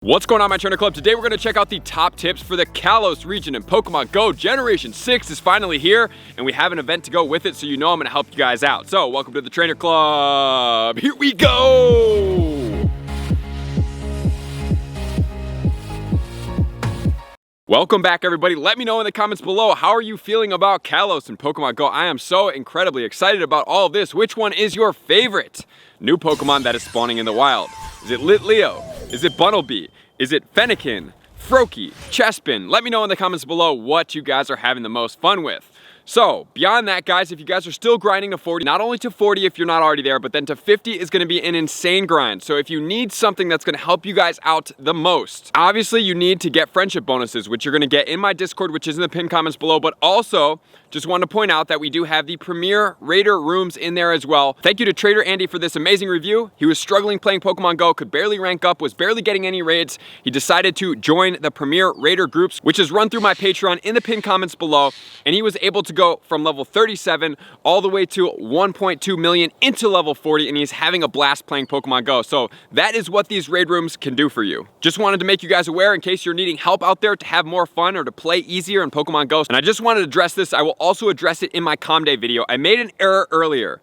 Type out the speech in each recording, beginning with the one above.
What's going on, my trainer club? Today we're going to check out the top tips for the Kalos region in Pokemon Go. Generation 6 is finally here, and we have an event to go with it, so you know I'm going to help you guys out. So, welcome to the trainer club. Here we go! Welcome back, everybody. Let me know in the comments below, how are you feeling about Kalos in Pokemon Go? I am so incredibly excited about all of this. Which one is your favorite new Pokemon that is spawning in the wild? Is it Litleo? Is it Bunnelby? Is it Fennekin? Froakie? Chespin? Let me know in the comments below what you guys are having the most fun with. So, beyond that, guys, if you guys are still grinding to 40, not only to 40 if you're not already there, but then to 50 is going to be an insane grind. So if you need something that's going to help you guys out the most, obviously you need to get friendship bonuses, which you're going to get in my Discord, which is in the pinned comments below, but also just wanted to point out that we do have the Premier Raider rooms in there as well. Thank you to Trader Andy for this amazing review. He was struggling playing Pokemon Go, could barely rank up, was barely getting any raids. He decided to join the Premier Raider groups, which is run through my Patreon in the pinned comments below, and he was able to go from level 37 all the way to 1.2 million into level 40, and he's having a blast playing Pokemon Go. So that is what these raid rooms can do for you. Just wanted to make you guys aware in case you're needing help out there to have more fun or to play easier in Pokemon Go. And I just wanted to address this. I will also address it in my Calm Day video. I made an error earlier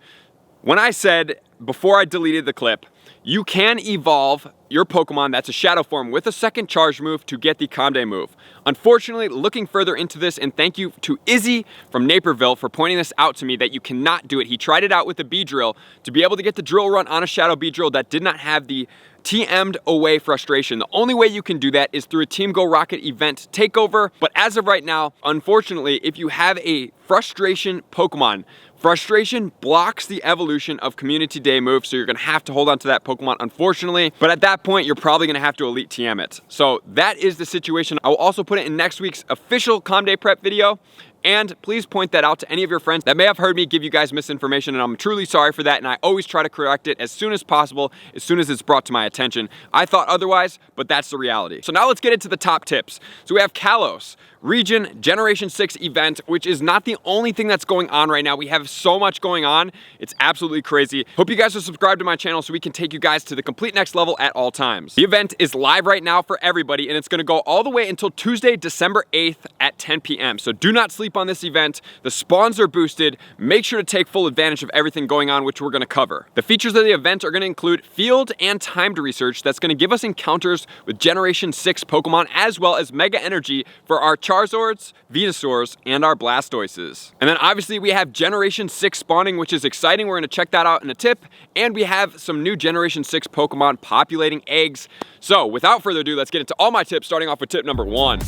when I said, before I deleted the clip, you can evolve your Pokemon that's a Shadow form with a second charge move to get the Calm Day move. Unfortunately, looking further into this, and thank you to Izzy from Naperville for pointing this out to me, that you cannot do it. He tried it out with a Beedrill to be able to get the drill run on a Shadow Beedrill that did not have the TM'd away frustration. The only way you can do that is through a Team Go Rocket event takeover. But as of right now, unfortunately, if you have a frustration Pokemon, frustration blocks the evolution of Community Day moves, so you're gonna have to hold on to that Pokemon, unfortunately. But at that point, you're probably gonna have to Elite TM it. So that is the situation. I will also put it in next week's official Calm Day prep video. And please point that out to any of your friends that may have heard me give you guys misinformation, and I'm truly sorry for that, and I always try to correct it as soon as possible, as soon as it's brought to my attention. I thought otherwise, but that's the reality. So now let's get into the top tips. So we have Kalos Region Generation 6 event, which is not the only thing that's going on right now. We have so much going on. It's absolutely crazy. Hope you guys are subscribed to my channel so we can take you guys to the complete next level at all times. The event is live right now for everybody, and it's gonna go all the way until Tuesday, December 8th at 10 p.m. So do not sleep on this event. The spawns are boosted. Make sure to take full advantage of everything going on, which we're gonna cover. The features of the event are gonna include field and timed research that's gonna give us encounters with Generation 6 Pokemon, as well as Mega Energy for our Charizards, Venusaurs, and our Blastoises. And then obviously we have Generation 6 spawning, which is exciting. We're gonna check that out in a tip. And we have some new Generation 6 Pokemon populating eggs. So without further ado, let's get into all my tips, starting off with tip number 1.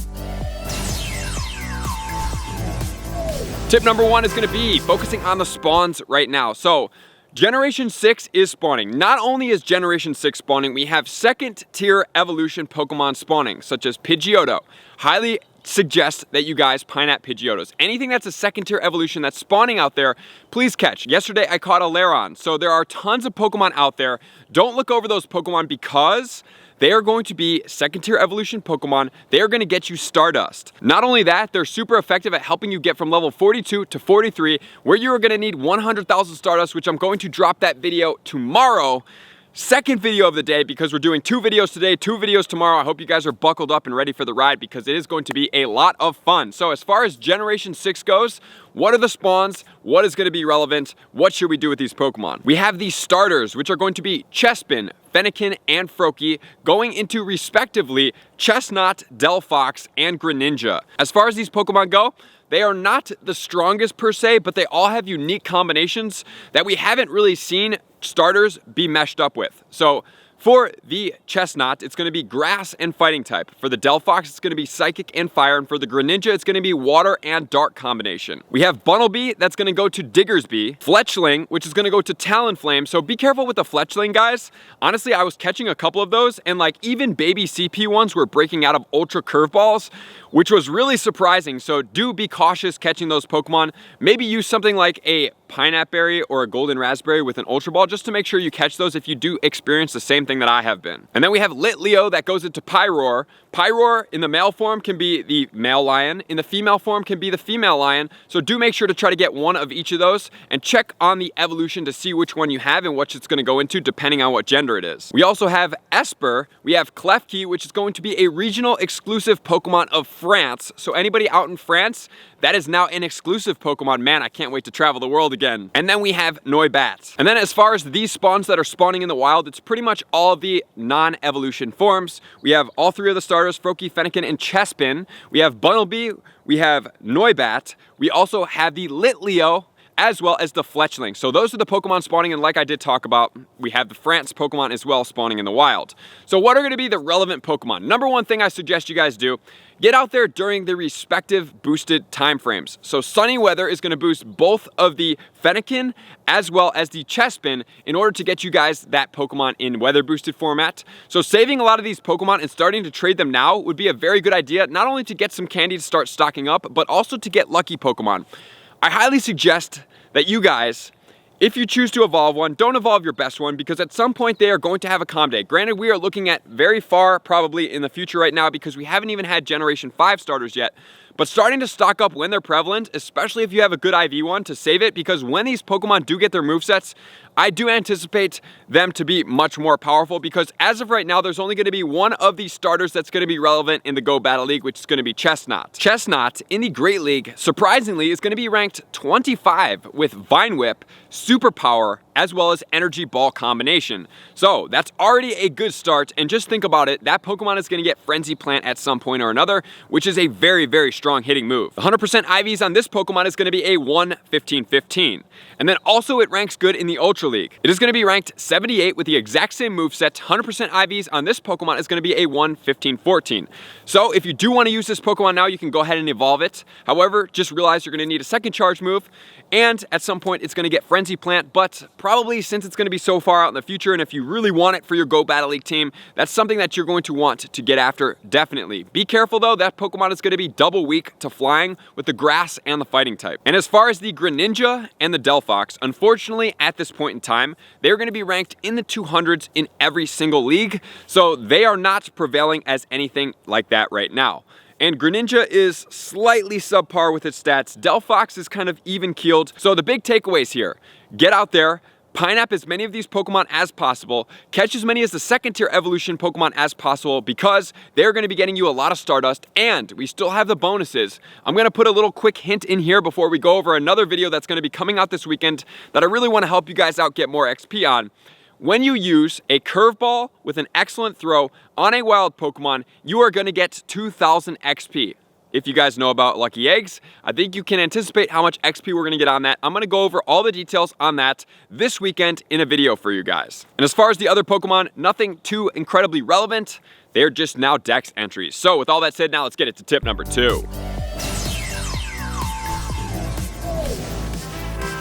Tip number 1 is gonna be focusing on the spawns right now. So Generation 6 is spawning. Not only is Generation 6 spawning, we have second tier evolution Pokemon spawning, such as Pidgeotto. Highly suggest that you guys pine at Pidgeottos. Anything that's a second tier evolution that's spawning out there, please catch. Yesterday I caught a Lairon. So there are tons of Pokemon out there. Don't look over those Pokemon because they are going to be second tier evolution Pokemon. They are going to get you Stardust. Not only that, they're super effective at helping you get from level 42 to 43, where you are going to need 100,000 Stardust, which I'm going to drop that video tomorrow. Second video of the day, because we're doing 2 videos today, 2 videos tomorrow. I hope you guys are buckled up and ready for the ride, because it is going to be a lot of fun. So as far as Generation 6 goes, what are the spawns? What is going to be relevant? What should we do with these Pokemon? We have these starters, which are going to be Chespin, Fennekin, and Froakie, going into respectively Chestnut, Delphox, and Greninja. As far as these Pokemon go, they are not the strongest per se, but they all have unique combinations that we haven't really seen starters be meshed up with. So for the Chestnut, it's going to be grass and fighting type. For the Delphox, it's going to be psychic and fire. And for the Greninja, it's going to be water and dark combination. We have Bunnelby, that's going to go to Diggersby. Fletchling, which is going to go to Talonflame. So be careful with the Fletchling, guys. Honestly, I was catching a couple of those, and like even baby CP ones were breaking out of Ultra Curveballs, which was really surprising. So do be cautious catching those Pokemon. Maybe use something like a pineapple berry or a golden raspberry with an ultra ball, just to make sure you catch those if you do experience the same thing that I have been. And then we have lit Leo that goes into Pyroar. Pyroar in the male form can be the male lion, in the female form can be the female lion, so do make sure to try to get one of each of those and check on the evolution to see which one you have and what it's going to go into depending on what gender it is. We also have Esper, we have Klefki, which is going to be a regional exclusive Pokemon of France, so anybody out in France, that is now an exclusive Pokemon. Man, I can't wait to travel the world again. And then we have Noibat. And then as far as these spawns that are spawning in the wild, it's pretty much all of the non-evolution forms. We have all three of the starters, froakie, fennekin, and chespin. We have Bunnelby, we have Noibat. We also have the lit Leo, as well as the fletchling. So those are the Pokemon spawning, and like I did talk about, we have the France Pokemon as well spawning in the wild. So what are gonna be the relevant Pokemon? Number one thing I suggest you guys do, get out there during the respective boosted time frames. So sunny weather is gonna boost both of the fennekin as well as the chespin in order to get you guys that Pokemon in weather boosted format. So saving a lot of these Pokemon and starting to trade them now would be a very good idea, not only to get some candy to start stocking up, but also to get lucky Pokemon. I highly suggest that you guys, if you choose to evolve one, don't evolve your best one, because at some point they are going to have a calm day. Granted, we are looking at very far probably in the future right now because we haven't even had Generation 5 starters yet, but starting to stock up when they're prevalent, especially if you have a good IV one, to save it, because when these Pokemon do get their movesets, I do anticipate them to be much more powerful, because as of right now, there's only going to be one of these starters that's going to be relevant in the Go Battle League, which is going to be Chestnut. Chestnut in the Great League, surprisingly, is going to be ranked 25 with Vine Whip, Superpower, as well as Energy Ball combination. So that's already a good start, and just think about it, that Pokemon is going to get Frenzy Plant at some point or another, which is a very, very strong hitting move. 100% IVs on this Pokemon is going to be a 1-15-15. And then also it ranks good in the Ultra League. It is going to be ranked 78 with the exact same moveset. 100% IVs on this Pokemon is going to be a 1-15-14. So if you do want to use this Pokemon now, you can go ahead and evolve it. However, just realize you're going to need a second charge move, and at some point it's going to get Frenzy Plant, but probably since it's going to be so far out in the future, and if you really want it for your Go Battle League team, that's something that you're going to want to get after, definitely. Be careful though, that Pokemon is going to be double weak to flying with the grass and the fighting type. And as far as the Greninja and the Delphox, unfortunately at this point in time, they're going to be ranked in the 200s in every single league, so they are not prevailing as anything like that right now. And Greninja is slightly subpar with its stats. Delphox is kind of even-keeled. So the big takeaways here, get out there, pineapple as many of these Pokemon as possible, catch as many as the second tier evolution Pokemon as possible, because they're going to be getting you a lot of Stardust, and we still have the bonuses. I'm going to put a little quick hint in here before we go over another video that's going to be coming out this weekend that I really want to help you guys out get more XP on. When you use a curveball with an excellent throw on a wild Pokemon, you are going to get 2,000 XP. If you guys know about Lucky Eggs, I think you can anticipate how much XP we're going to get on that. I'm going to go over all the details on that this weekend in a video for you guys. And as far as the other Pokemon, nothing too incredibly relevant. They're just now Dex entries. So with all that said, now let's get it to tip number 2.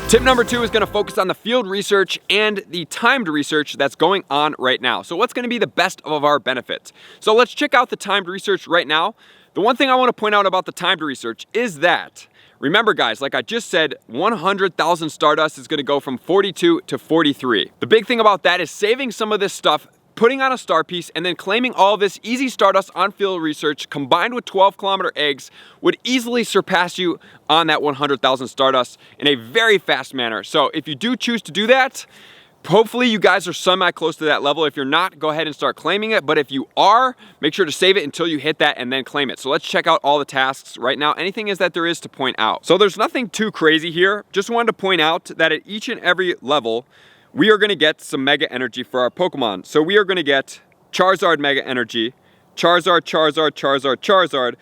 Tip number 2 is going to focus on the field research and the timed research that's going on right now. So what's going to be the best of our benefits? So let's check out the timed research right now. The one thing I want to point out about the timed research is that, remember guys, like I just said, 100,000 Stardust is going to go from 42 to 43. The big thing about that is saving some of this stuff, putting on a star piece, and then claiming all of this easy Stardust on field research combined with 12-kilometer eggs would easily surpass you on that 100,000 Stardust in a very fast manner. So if you do choose to do that, hopefully you guys are semi-close to that level. If you're not, go ahead and start claiming it. But if you are, make sure to save it until you hit that and then claim it. So let's check out all the tasks right now. Anything is that there is to point out. So there's nothing too crazy here. Just wanted to point out that at each and every level, we are going to get some Mega Energy for our Pokemon. So we are going to get Charizard Mega Energy, Charizard, Charizard, Charizard, Charizard.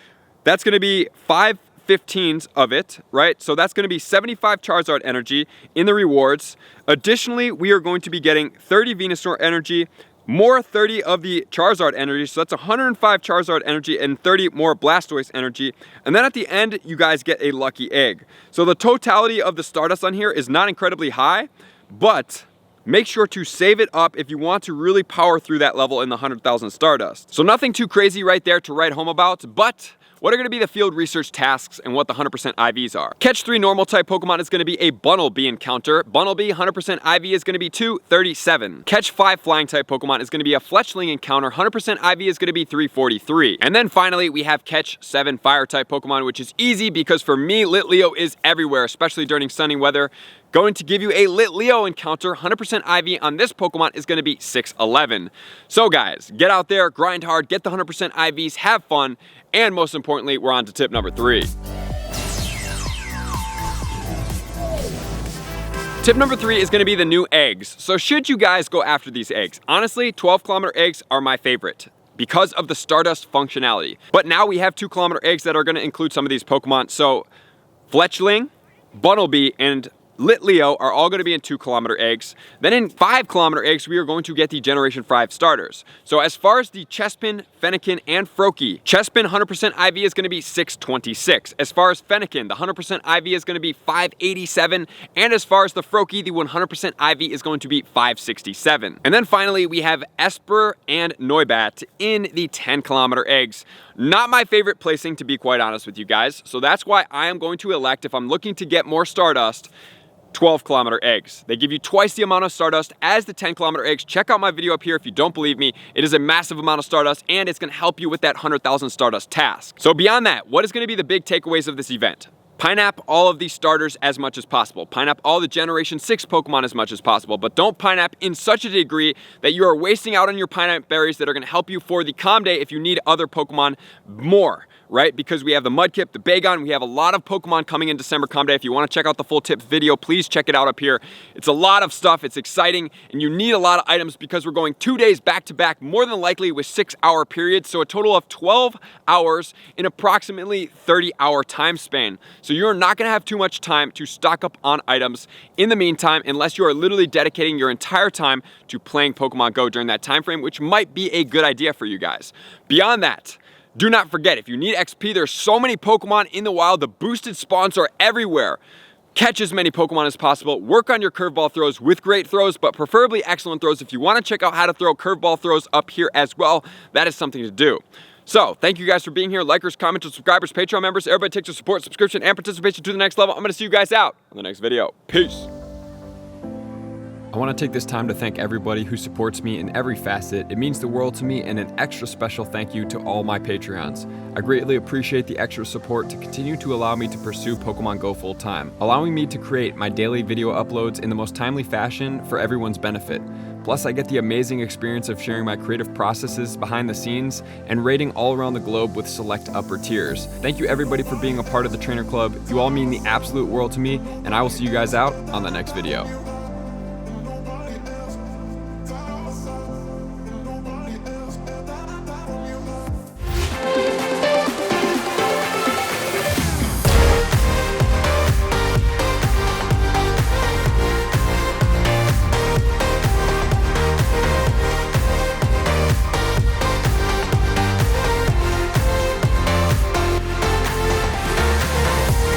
That's going to be 5 15s of it, right? So that's going to be 75 Charizard energy in the rewards. Additionally, we are going to be getting 30 Venusaur energy, more 30 of the Charizard energy, so that's 105 Charizard energy and 30 more Blastoise energy. And then at the end, you guys get a lucky egg. So the totality of the Stardust on here is not incredibly high, but make sure to save it up if you want to really power through that level in the 100,000 Stardust. So nothing too crazy right there to write home about, but what are going to be the field research tasks and what the 100% IVs are. Catch 3 normal type Pokemon is going to be a Bunnelby encounter. Bunnelby 100% IV is going to be 237. Catch 5 flying type Pokemon is going to be a Fletchling encounter. 100% IV is going to be 343. And then finally we have catch 7 fire type Pokemon, which is easy because for me Litleo is everywhere, especially during sunny weather. Going to give you a Litleo encounter. 100% IV on this Pokemon is going to be 611. So guys, get out there, grind hard, get the 100% IVs, have fun, and most importantly, we're on to tip number 3. Tip number 3 is going to be the new eggs. So should you guys go after these eggs? Honestly, 12-kilometer eggs are my favorite because of the Stardust functionality. But now we have 2-kilometer eggs that are going to include some of these Pokemon. So Fletchling, Bunnelby, and Litleo are all going to be in 2-kilometer eggs. Then in 5-kilometer eggs, we are going to get the Generation 5 starters. So as far as the Chespin, Fennekin, and Froakie, Chespin 100% IV is going to be 626. As far as Fennekin, the 100% IV is going to be 587. And as far as the Froakie, the 100% IV is going to be 567. And then finally, we have Esper and Noibat in the 10-kilometer eggs. Not my favorite placing, to be quite honest with you guys. So that's why I am going to elect, if I'm looking to get more Stardust, 12-kilometer eggs. They give you twice the amount of Stardust as the 10-kilometer eggs. Check out my video up here if you don't believe me. It is a massive amount of Stardust, and it's going to help you with that 100,000 Stardust task. So beyond that, what is going to be the big takeaways of this event? Pineapple all of these starters as much as possible. Pineapple all the Generation 6 Pokemon as much as possible, but don't pineapple in such a degree that you are wasting out on your pineapple berries that are going to help you for the Calm Day if you need other Pokemon more, right? Because we have the Mudkip, the Bagon, we have a lot of Pokemon coming in December Calm Day. If you want to check out the full tips video, please check it out up here. It's a lot of stuff, it's exciting, and you need a lot of items because we're going 2 days back to back, more than likely with 6-hour periods, so a total of 12 hours in approximately 30-hour time span. So you're not going to have too much time to stock up on items in the meantime, unless you are literally dedicating your entire time to playing Pokemon Go during that time frame, which might be a good idea for you guys. Beyond that, do not forget, if you need XP, there's so many Pokemon in the wild. The boosted spawns are everywhere. Catch as many Pokemon as possible. Work on your curveball throws with great throws, but preferably excellent throws. If you want to check out how to throw curveball throws up here as well, that is something to do. So, thank you guys for being here. Likers, commenters, subscribers, Patreon members, everybody takes your support, subscription, and participation to the next level. I'm going to see you guys out on the next video. Peace. I want to take this time to thank everybody who supports me in every facet. It means the world to me, and an extra special thank you to all my Patreons. I greatly appreciate the extra support to continue to allow me to pursue Pokemon Go full time, allowing me to create my daily video uploads in the most timely fashion for everyone's benefit. Plus, I get the amazing experience of sharing my creative processes behind the scenes and raiding all around the globe with select upper tiers. Thank you everybody for being a part of the Trainer Club. You all mean the absolute world to me, and I will see you guys out on the next video.